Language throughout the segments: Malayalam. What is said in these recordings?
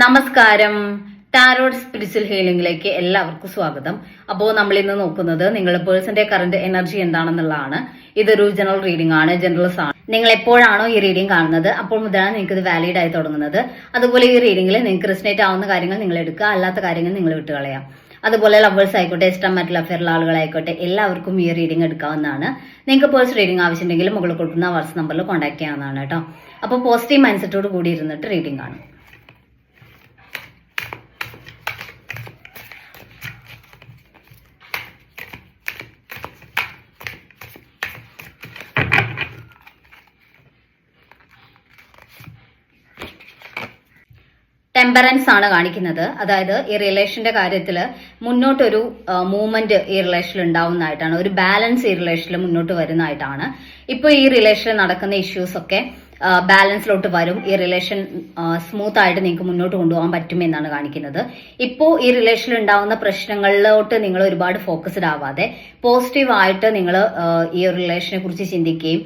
നമസ്കാരം. ടാരോട്ട് സ്പിരിച്വൽ ഹീലിംഗിലേക്ക് എല്ലാവർക്കും സ്വാഗതം. അപ്പോൾ നമ്മൾ ഇന്ന് നോക്കുന്നത് നിങ്ങളുടെ പേഴ്സന്റെ കറന്റ് എനർജി എന്താണെന്നുള്ളതാണ്. ഇതൊരു ജനറൽ റീഡിംഗ് ആണ്, ജനറൽസ് ആണ്. നിങ്ങൾ എപ്പോഴാണോ ഈ റീഡിംഗ് കാണുന്നത് അപ്പോൾ മുതലാണ് നിങ്ങൾക്ക് ഇത് വാലിഡ് ആയി തുടങ്ങുന്നത്. അതുപോലെ ഈ റീഡിംഗിൽ നിങ്ങൾക്ക് റിസനേറ്റ് ആവുന്ന കാര്യങ്ങൾ നിങ്ങൾ എടുക്കുക, അല്ലാത്ത കാര്യങ്ങൾ നിങ്ങൾ വിട്ടുകളയാം. അതുപോലെ ലവേഴ്സ് ആയിക്കോട്ടെ, എക്സ്ട്രാ മാരിറ്റൽ അഫെയറുള്ള ആളുകളായിക്കോട്ടെ, എല്ലാവർക്കും ഈ റീഡിംഗ് എടുക്കാവുന്നതാണ്. നിങ്ങൾക്ക് പേഴ്സ് റീഡിംഗ് ആവശ്യമുണ്ടെങ്കിൽ മുകളിൽ കൊടുക്കുന്ന വാട്സ്ആപ്പ് നമ്പറിൽ കോൺടാക്ട് ചെയ്യാവുന്നതാണ് കേട്ടോ. അപ്പോൾ പോസിറ്റീവ് മൈൻഡ് സെറ്റോട് കൂടി ഇരുന്നിട്ട് റീഡിംഗ് ആണ്. ടെമ്പറൻസ് ആണ് കാണിക്കുന്നത്. അതായത് ഈ റിലേഷന്റെ കാര്യത്തിൽ മുന്നോട്ടൊരു മൂവ്മെന്റ് ഈ റിലേഷനിൽ ഉണ്ടാവുന്നതായിട്ടാണ്, ഒരു ബാലൻസ് ഈ റിലേഷനിൽ മുന്നോട്ട് വരുന്നതായിട്ടാണ്. ഇപ്പോൾ ഈ റിലേഷനിൽ നടക്കുന്ന ഇഷ്യൂസ് ഒക്കെ ബാലൻസിലോട്ട് വരും. ഈ റിലേഷൻ സ്മൂത്ത് ആയിട്ട് നിങ്ങൾക്ക് മുന്നോട്ട് കൊണ്ടുപോകാൻ പറ്റുമെന്നാണ് കാണിക്കുന്നത്. ഇപ്പോൾ ഈ റിലേഷനിൽ ഉണ്ടാവുന്ന പ്രശ്നങ്ങളിലോട്ട് നിങ്ങൾ ഒരുപാട് ഫോക്കസ്ഡ് ആവാതെ പോസിറ്റീവായിട്ട് നിങ്ങൾ ഈ റിലേഷനെ കുറിച്ച് ചിന്തിക്കുകയും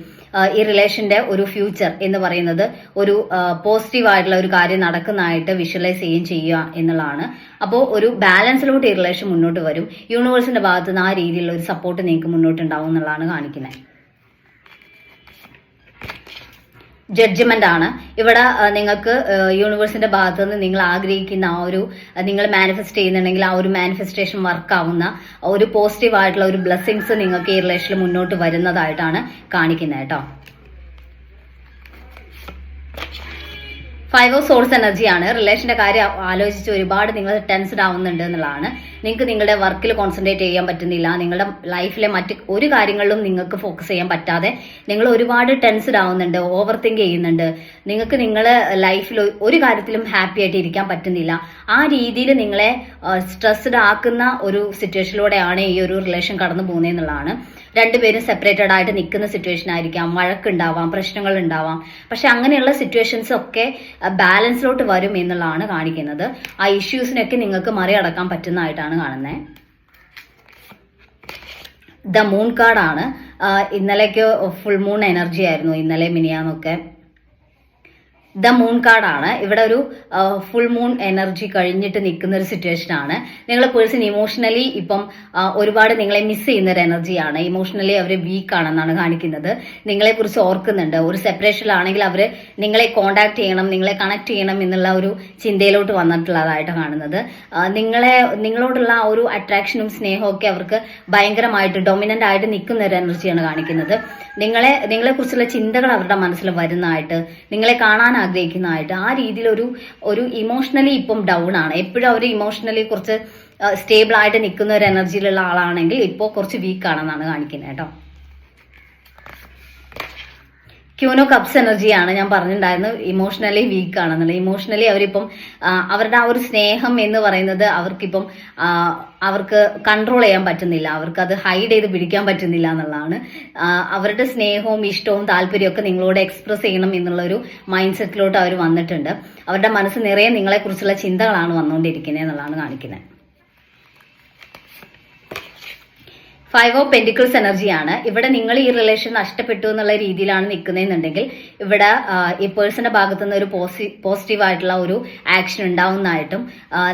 ഈ റിലേഷന്റെ ഒരു ഫ്യൂച്ചർ എന്ന് പറയുന്നത് ഒരു പോസിറ്റീവ് ആയിട്ടുള്ള ഒരു കാര്യം നടക്കുന്നതായിട്ട് വിഷ്വലൈസ് ചെയ്യുക എന്നുള്ളതാണ്. അപ്പോൾ ഒരു ബാലൻസിലോട്ട് ഈ റിലേഷൻ മുന്നോട്ട് വരും. യൂണിവേഴ്സിന്റെ ഭാഗത്ത് നിന്ന് ആ രീതിയിലുള്ള ഒരു സപ്പോർട്ട് നിങ്ങൾക്ക് മുന്നോട്ടുണ്ടാവും എന്നുള്ളതാണ് കാണിക്കുന്നത്. ജഡ്ജ്മെന്റ് ആണ് ഇവിടെ. നിങ്ങൾക്ക് യൂണിവേഴ്സിന്റെ ഭാഗത്തു നിന്ന് നിങ്ങൾ ആഗ്രഹിക്കുന്ന ആ ഒരു നിങ്ങൾ മാനിഫെസ്റ്റ് ചെയ്യുന്നുണ്ടെങ്കിൽ ആ ഒരു മാനിഫെസ്റ്റേഷൻ വർക്ക് ആവുന്ന ഒരു പോസിറ്റീവ് ആയിട്ടുള്ള ഒരു ബ്ലെസ്സിങ്സ് നിങ്ങൾക്ക് ഈ റിലേഷനിൽ മുന്നോട്ട് വരുന്നതായിട്ടാണ് കാണിക്കുന്നത് കേട്ടോ. 5 ഓഫ് സോഴ്സ് എനർജിയാണ്. റിലേഷന്റെ കാര്യം ആലോചിച്ച് ഒരുപാട് നിങ്ങൾ ടെൻസ്ഡ് ആവുന്നുണ്ട് എന്നുള്ളതാണ്. നിങ്ങൾക്ക് നിങ്ങളുടെ വർക്കിൽ കോൺസെൻട്രേറ്റ് ചെയ്യാൻ പറ്റുന്നില്ല. നിങ്ങളുടെ ലൈഫിലെ മറ്റ് ഒരു കാര്യങ്ങളിലും നിങ്ങൾക്ക് ഫോക്കസ് ചെയ്യാൻ പറ്റാതെ നിങ്ങൾ ഒരുപാട് ടെൻസ്ഡ് ആവുന്നുണ്ട്, ഓവർ തിങ്ക് ചെയ്യുന്നുണ്ട്. നിങ്ങൾക്ക് നിങ്ങളെ ലൈഫിൽ ഒരു കാര്യത്തിലും ഹാപ്പി ആയിട്ട് ഇരിക്കാൻ പറ്റുന്നില്ല. ആ രീതിയിൽ നിങ്ങളെ സ്ട്രെസ്ഡ് ആക്കുന്ന ഒരു സിറ്റുവേഷനിലൂടെയാണ് ഈ ഒരു റിലേഷൻ കടന്നു പോകുന്നതെന്നുള്ളതാണ്. രണ്ടുപേരും സെപ്പറേറ്റഡ് ആയിട്ട് നിൽക്കുന്ന സിറ്റുവേഷൻ ആയിരിക്കാം, വഴക്കുണ്ടാവാം, പ്രശ്നങ്ങൾ ഉണ്ടാവാം. പക്ഷെ അങ്ങനെയുള്ള സിറ്റുവേഷൻസ് ഒക്കെ ബാലൻസിലോട്ട് വരും എന്നുള്ളതാണ് കാണിക്കുന്നത്. ആ ഇഷ്യൂസിനൊക്കെ നിങ്ങൾക്ക് മറികടക്കാൻ പറ്റുന്നതായിട്ടാണ് കാണുന്നത്. ദ മൂൺ കാർഡാണ്. ഇന്നലേക്ക് ഫുൾ മൂൺ എനർജി ആയിരുന്നു, ഇന്നലെ മിനിയാന്നൊക്കെ. ദ മൂൺ കാർഡാണ്. ഇവിടെ ഒരു ഫുൾ മൂൺ എനർജി കഴിഞ്ഞിട്ട് നിൽക്കുന്ന ഒരു സിറ്റുവേഷൻ ആണ്. നിങ്ങളെ പേഴ്സൺ ഇമോഷണലി ഇപ്പം ഒരുപാട് നിങ്ങളെ മിസ് ചെയ്യുന്ന ഒരു എനർജിയാണ്. ഇമോഷണലി അവർ വീക്ക് ആണെന്നാണ് കാണിക്കുന്നത്. നിങ്ങളെ കുറിച്ച് ഓർക്കുന്നുണ്ട്. ഒരു സെപ്പറേഷനിലാണെങ്കിൽ അവർ നിങ്ങളെ കോണ്ടാക്ട് ചെയ്യണം, നിങ്ങളെ കണക്ട് ചെയ്യണം എന്നുള്ള ഒരു ചിന്തയിലോട്ട് വന്നിട്ടുള്ളതായിട്ട് കാണുന്നത്. നിങ്ങളോടുള്ള ആ ഒരു അട്രാക്ഷനും സ്നേഹവും ഒക്കെ അവർക്ക് ഭയങ്കരമായിട്ട് ഡൊമിനന്റ് ആയിട്ട് നിൽക്കുന്ന ഒരു എനർജിയാണ് കാണിക്കുന്നത്. നിങ്ങളെ കുറിച്ചുള്ള ചിന്തകൾ അവരുടെ മനസ്സിൽ വരുന്നതായിട്ട്, നിങ്ങളെ കാണാൻ ആഗ്രഹിക്കുന്നതായിട്ട്, ആ രീതിയിൽ ഒരു ഇമോഷണലി ഇപ്പം ഡൗൺ ആണ്. എപ്പോഴും അവർ ഇമോഷണലി കുറച്ച് സ്റ്റേബിൾ ആയിട്ട് നിൽക്കുന്ന ഒരു എനർജിയിലുള്ള ആളാണെങ്കിൽ ഇപ്പോൾ കുറച്ച് വീക്ക് ആണെന്നാണ് കാണിക്കുന്നത് കേട്ടോ. ക്യൂനോ കപ്സ് എനർജിയാണ്. ഞാൻ പറഞ്ഞിട്ടുണ്ടായിരുന്നു ഇമോഷണലി വീക്ക് ആണെന്നുള്ളത്. ഇമോഷണലി അവരിപ്പം അവരുടെ ആ ഒരു സ്നേഹം എന്ന് പറയുന്നത് അവർക്കിപ്പം അവർക്ക് കൺട്രോൾ ചെയ്യാൻ പറ്റുന്നില്ല, അവർക്ക് അത് ഹൈഡ് ചെയ്ത് പിടിക്കാൻ പറ്റുന്നില്ല എന്നുള്ളതാണ്. അവരുടെ സ്നേഹവും ഇഷ്ടവും താല്പര്യവും ഒക്കെ നിങ്ങളോട് എക്സ്പ്രസ് ചെയ്യണം എന്നുള്ളൊരു മൈൻഡ് സെറ്റിലോട്ട് അവർ വന്നിട്ടുണ്ട്. അവരുടെ മനസ്സ് നിറയെ നിങ്ങളെക്കുറിച്ചുള്ള ചിന്തകളാണ് വന്നുകൊണ്ടിരിക്കുന്നത് എന്നുള്ളതാണ് കാണിക്കുന്നത്. 5 ഓഫ് പെന്റിക്കിൾസ് എനർജിയാണ്. ഇവിടെ നിങ്ങൾ ഈ റിലേഷൻ നഷ്ടപ്പെട്ടു എന്നുള്ള രീതിയിലാണ് നിൽക്കുന്നതെന്നുണ്ടെങ്കിൽ ഇവിടെ ഈ പേഴ്സന്റെ ഭാഗത്തുനിന്ന് ഒരു പോസിറ്റീവ് ആയിട്ടുള്ള ഒരു ആക്ഷൻ ഉണ്ടാവുന്നതായിട്ടും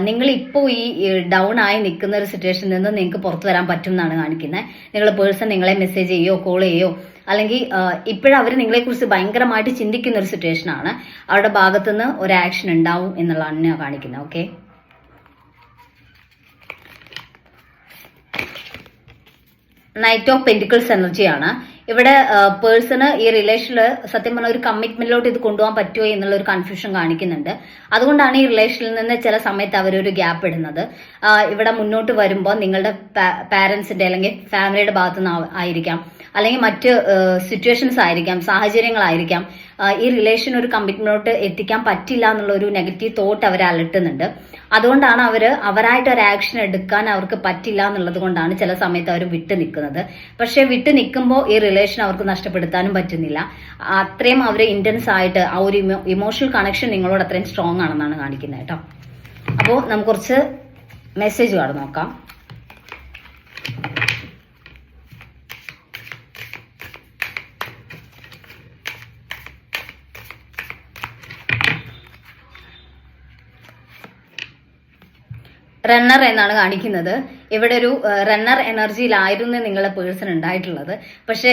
നിങ്ങൾ ഇപ്പോൾ ഈ ഡൗൺ ആയി നിൽക്കുന്ന ഒരു സിറ്റുവേഷനിൽ നിന്ന് നിങ്ങൾക്ക് പുറത്തു വരാൻ പറ്റും എന്നാണ് കാണിക്കുന്നത്. നിങ്ങൾ പേഴ്സൺ നിങ്ങളെ മെസ്സേജ് ചെയ്യോ കോൾ ചെയ്യോ അല്ലെങ്കിൽ ഇപ്പോഴും അവർ നിങ്ങളെക്കുറിച്ച് ഭയങ്കരമായിട്ട് ചിന്തിക്കുന്ന ഒരു സിറ്റുവേഷൻ ആണ്. അവരുടെ ഭാഗത്തുനിന്ന് ഒരു ആക്ഷൻ ഉണ്ടാവും എന്നുള്ളതാണ് ഞാൻ കാണിക്കുന്നത്. ഓക്കെ, നൈറ്റ് ഓഫ് പെന്റിക്കിൾസ് എനർജിയാണ്. ഇവിടെ പേഴ്സണ് ഈ റിലേഷനിൽ സത്യം പറഞ്ഞ ഒരു കമ്മിറ്റ്മെന്റിലോട്ട് ഇത് കൊണ്ടുപോകാൻ പറ്റുമോ എന്നുള്ള ഒരു കൺഫ്യൂഷൻ കാണിക്കുന്നുണ്ട്. അതുകൊണ്ടാണ് ഈ റിലേഷനിൽ നിന്ന് ചില സമയത്ത് അവരൊരു ഗ്യാപ്പ് ഇടുന്നത്. ഇവിടെ മുന്നോട്ട് വരുമ്പോൾ നിങ്ങളുടെ പാരന്റ്സിന്റെ അല്ലെങ്കിൽ ഫാമിലിയുടെ ഭാഗത്തു നിന്ന് ആയിരിക്കാം, അല്ലെങ്കിൽ മറ്റ് സിറ്റുവേഷൻസ് ആയിരിക്കാം, സാഹചര്യങ്ങളായിരിക്കാം ഈ റിലേഷൻ ഒരു കമ്മിറ്റ്മെന്റിലോട്ട് എത്തിക്കാൻ പറ്റില്ല എന്നുള്ള ഒരു നെഗറ്റീവ് തോട്ട് അവരെ അലട്ടുന്നുണ്ട്. അതുകൊണ്ടാണ് അവരായിട്ട് ഒരു ആക്ഷൻ എടുക്കാൻ അവർക്ക് പറ്റില്ല എന്നുള്ളത് കൊണ്ടാണ് ചില സമയത്ത് അവർ വിട്ടു നിൽക്കുന്നത്. പക്ഷെ വിട്ടു നിൽക്കുമ്പോൾ ഈ റിലേഷൻ അവർക്ക് നഷ്ടപ്പെടുത്താനും പറ്റുന്നില്ല. അത്രയും അവർ ഇന്റൻസ് ആയിട്ട് ആ ഒരു ഇമോഷണൽ കണക്ഷൻ നിങ്ങളോട് അത്രയും സ്ട്രോങ് ആണെന്നാണ് കാണിക്കുന്നത് കേട്ടോ. അപ്പോൾ നമുക്ക് കുറച്ച് മെസ്സേജ് കാർഡ് നോക്കാം. റണ്ണർ എന്നാണ് കാണിക്കുന്നത്. ഇവിടെ ഒരു റണ്ണർ എനർജിയിലായിരുന്നു നിങ്ങളുടെ പേഴ്സൺ ഉണ്ടായിട്ടുള്ളത്. പക്ഷേ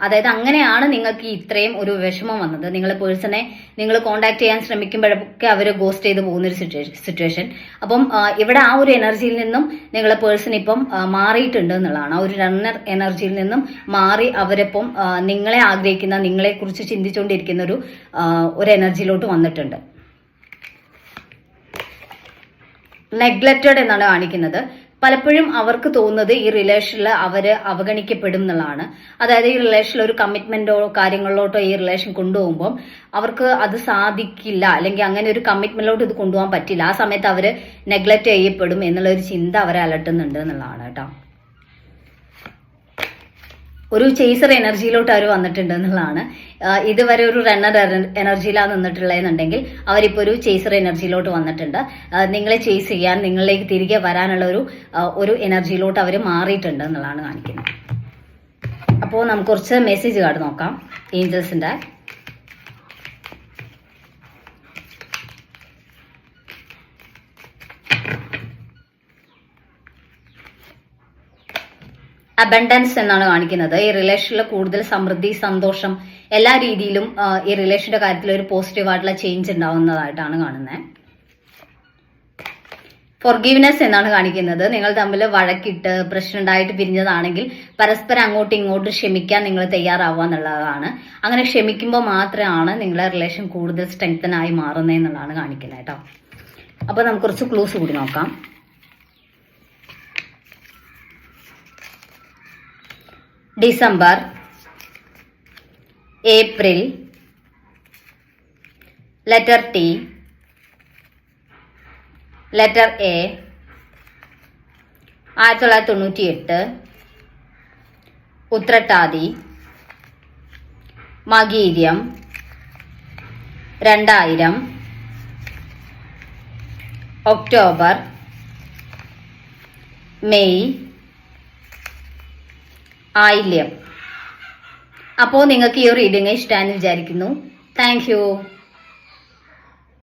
അതായത് അങ്ങനെയാണ് നിങ്ങൾക്ക് ഇത്രയും ഒരു വിഷമം വന്നത്. നിങ്ങളെ പേഴ്സണെ നിങ്ങൾ കോണ്ടാക്ട് ചെയ്യാൻ ശ്രമിക്കുമ്പോഴൊക്കെ അവർ ഗോസ്റ്റ് ചെയ്ത് പോകുന്നൊരു സിറ്റുവേഷൻ. അപ്പം ഇവിടെ ആ ഒരു എനർജിയിൽ നിന്നും നിങ്ങളെ പേഴ്സൺ ഇപ്പം മാറിയിട്ടുണ്ട് എന്നുള്ളതാണ്. ആ ഒരു റണ്ണർ എനർജിയിൽ നിന്നും മാറി അവരിപ്പം നിങ്ങളെ ആഗ്രഹിക്കുന്ന, നിങ്ങളെ കുറിച്ച് ചിന്തിച്ചുകൊണ്ടിരിക്കുന്ന ഒരു എനർജിയിലോട്ട് വന്നിട്ടുണ്ട്. നെഗ്ലക്റ്റഡ് എന്നാണ് കാണിക്കുന്നത്. പലപ്പോഴും അവർക്ക് തോന്നുന്നത് ഈ റിലേഷനിൽ അവര് അവഗണിക്കപ്പെടും എന്നുള്ളതാണ്. അതായത് ഈ റിലേഷനിൽ ഒരു കമ്മിറ്റ്മെന്റോ കാര്യങ്ങളിലോട്ടോ ഈ റിലേഷൻ കൊണ്ടുപോകുമ്പോൾ അവർക്ക് അത് സാധിക്കില്ല, അല്ലെങ്കിൽ അങ്ങനെ ഒരു കമ്മിറ്റ്മെന്റിലോട്ട് ഇത് കൊണ്ടുപോകാൻ പറ്റില്ല. ആ സമയത്ത് അവര് നെഗ്ലക്റ്റ് ചെയ്യപ്പെടും എന്നുള്ള ഒരു ചിന്ത അവരെ അലട്ടുന്നുണ്ട് എന്നുള്ളതാണ് കേട്ടോ. ഒരു ചേസർ എനർജിയിലോട്ട് അവർ വന്നിട്ടുണ്ട് എന്നുള്ളതാണ്. ഇതുവരെ ഒരു റണ്ണർ എനർജിയിലാണ് നിന്നിട്ടുള്ളതെന്നുണ്ടെങ്കിൽ അവരിപ്പോൾ ഒരു ചേസർ എനർജിയിലോട്ട് വന്നിട്ടുണ്ട്. നിങ്ങളെ ചേസ് ചെയ്യാൻ, നിങ്ങളിലേക്ക് തിരികെ വരാനുള്ള ഒരു എനർജിയിലോട്ട് അവർ മാറിയിട്ടുണ്ട് എന്നുള്ളതാണ് കാണിക്കുന്നത്. അപ്പോൾ നമുക്ക് കുറച്ച് മെസ്സേജ് കാർഡ് നോക്കാം ഏഞ്ചൽസിന്റെ. അബണ്ടൻസ് എന്നാണ് കാണിക്കുന്നത്. ഈ റിലേഷനിൽ കൂടുതൽ സമൃദ്ധി, സന്തോഷം, എല്ലാ രീതിയിലും ഈ റിലേഷന്റെ കാര്യത്തിൽ ഒരു പോസിറ്റീവ് ആയിട്ടുള്ള ചേഞ്ച് ഉണ്ടാവുന്നതായിട്ടാണ് കാണുന്നത്. ഫോർഗീവ്നെസ് എന്നാണ് കാണിക്കുന്നത്. നിങ്ങൾ തമ്മിൽ വഴക്കിട്ട് പ്രശ്നം ഉണ്ടായിട്ട് പിരിഞ്ഞതാണെങ്കിൽ പരസ്പരം അങ്ങോട്ടും ഇങ്ങോട്ടും ക്ഷമിക്കാൻ നിങ്ങൾ തയ്യാറാവുക എന്നുള്ളതാണ്. അങ്ങനെ ക്ഷമിക്കുമ്പോൾ മാത്രമാണ് നിങ്ങളുടെ റിലേഷൻ കൂടുതൽ സ്ട്രെങ്തൻ ആയി മാറുന്നത് എന്നുള്ളതാണ് കാണിക്കുന്നത് കേട്ടോ. അപ്പൊ നമുക്ക് കുറച്ച് ക്ലൂസ് കൂടി നോക്കാം. December, April, letter T, letter A, 1998, ഉത്രട്ടാതി, മകീര്യം, 2000, ഒക്ടോബർ, മെയ്, ആയില്യം. അപ്പോൾ നിങ്ങൾക്ക് ഈ ഒരു റീഡിംഗ് ഇഷ്ടമാണെന്ന് വിചാരിക്കുന്നു. Thank U.